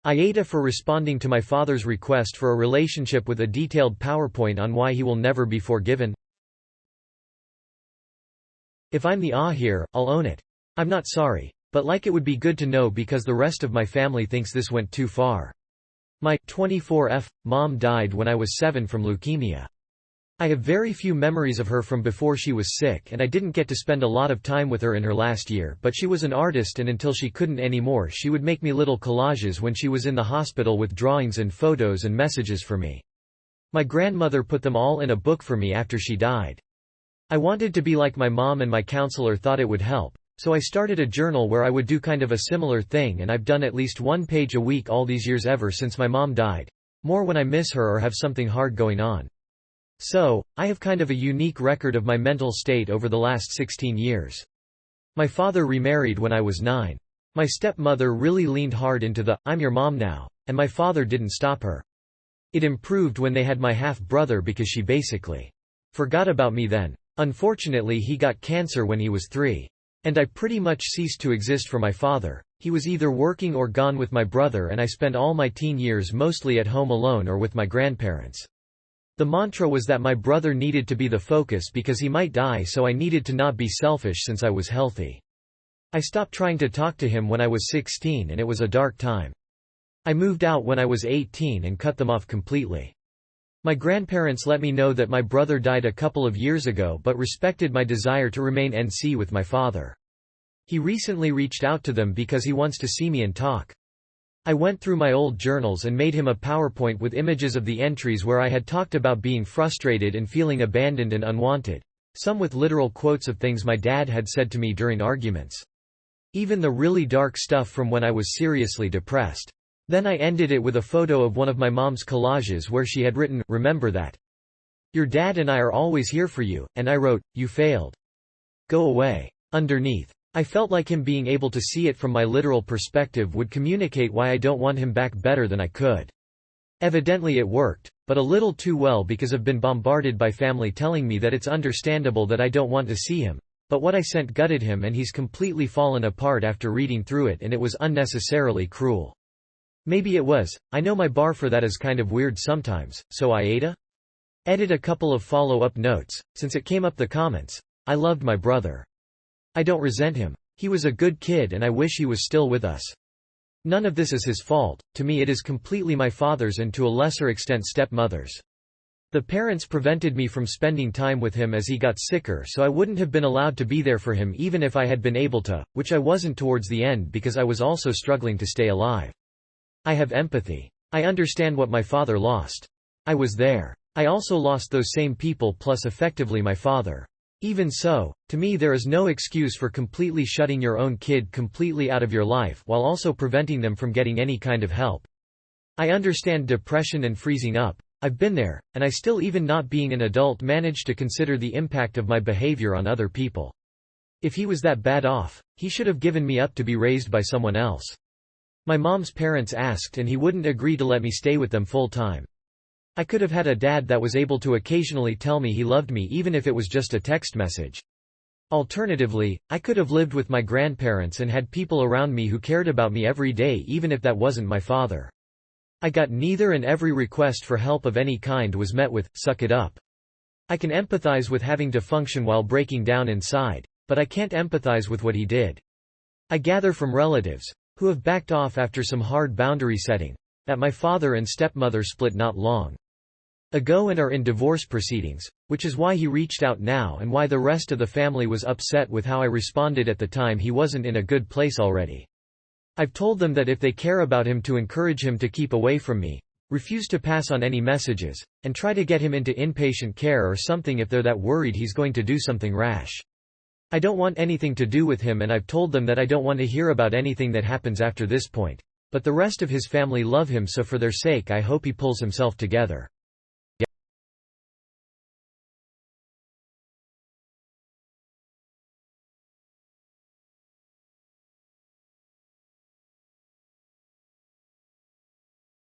AITA for responding to my father's request for a relationship with a detailed PowerPoint on why he will never be forgiven. If I'm the here, I'll own it. I'm not sorry. But like it would be good to know because the rest of my family thinks this went too far. My 24F mom died when I was 7 from leukemia. I have very few memories of her from before she was sick, and I didn't get to spend a lot of time with her in her last year, but she was an artist, and until she couldn't anymore she would make me little collages when she was in the hospital with drawings and photos and messages for me. My grandmother put them all in a book for me after she died. I wanted to be like my mom, and my counselor thought it would help, so I started a journal where I would do kind of a similar thing, and I've done at least 1 page a week all these years ever since my mom died. More when I miss her or have something hard going on. So, I have kind of a unique record of my mental state over the last 16 years. My father remarried when I was 9. My stepmother really leaned hard into the "I'm your mom now," and my father didn't stop her. It improved when they had my half-brother because she basically forgot about me then. Unfortunately, he got cancer when he was 3. And I pretty much ceased to exist for my father. He was either working or gone with my brother, and I spent all my teen years mostly at home alone or with my grandparents. The mantra was that my brother needed to be the focus because he might die, so I needed to not be selfish since I was healthy. I stopped trying to talk to him when I was 16, and it was a dark time. I moved out when I was 18 and cut them off completely. My grandparents let me know that my brother died a couple of years ago but respected my desire to remain NC with my father. He recently reached out to them because he wants to see me and talk. I went through my old journals and made him a PowerPoint with images of the entries where I had talked about being frustrated and feeling abandoned and unwanted, some with literal quotes of things my dad had said to me during arguments. Even the really dark stuff from when I was seriously depressed. Then I ended it with a photo of one of my mom's collages where she had written, "Remember that. Your dad and I are always here for you," and I wrote, "You failed. Go away." Underneath. I felt like him being able to see it from my literal perspective would communicate why I don't want him back better than I could. Evidently it worked, but a little too well because I've been bombarded by family telling me that it's understandable that I don't want to see him, but what I sent gutted him and he's completely fallen apart after reading through it, and it was unnecessarily cruel. Maybe it was. I know my bar for that is kind of weird sometimes, so AITA? Edit a couple of follow-up notes, since it came up the comments. I loved my brother. I don't resent him. He was a good kid and I wish he was still with us. None of this is his fault. To me it is completely my father's and to a lesser extent stepmother's. The parents prevented me from spending time with him as he got sicker, so I wouldn't have been allowed to be there for him even if I had been able to, which I wasn't towards the end because I was also struggling to stay alive. I have empathy. I understand what my father lost. I was there. I also lost those same people plus effectively my father. Even so, to me there is no excuse for completely shutting your own kid completely out of your life while also preventing them from getting any kind of help. I understand depression and freezing up. I've been there, and I still, even not being an adult, managed to consider the impact of my behavior on other people. If he was that bad off, he should have given me up to be raised by someone else. My mom's parents asked and he wouldn't agree to let me stay with them full time. I could have had a dad that was able to occasionally tell me he loved me even if it was just a text message. Alternatively, I could have lived with my grandparents and had people around me who cared about me every day even if that wasn't my father. I got neither, and every request for help of any kind was met with, "Suck it up." I can empathize with having to function while breaking down inside, but I can't empathize with what he did. I gather from relatives, who have backed off after some hard boundary setting, that my father and stepmother split not long ago and are in divorce proceedings, which is why he reached out now and why the rest of the family was upset with how I responded at the time. He wasn't in a good place already. I've told them that if they care about him to encourage him to keep away from me, refuse to pass on any messages, and try to get him into inpatient care or something if they're that worried he's going to do something rash. I don't want anything to do with him, and I've told them that I don't want to hear about anything that happens after this point. But the rest of his family love him, so for their sake I hope he pulls himself together.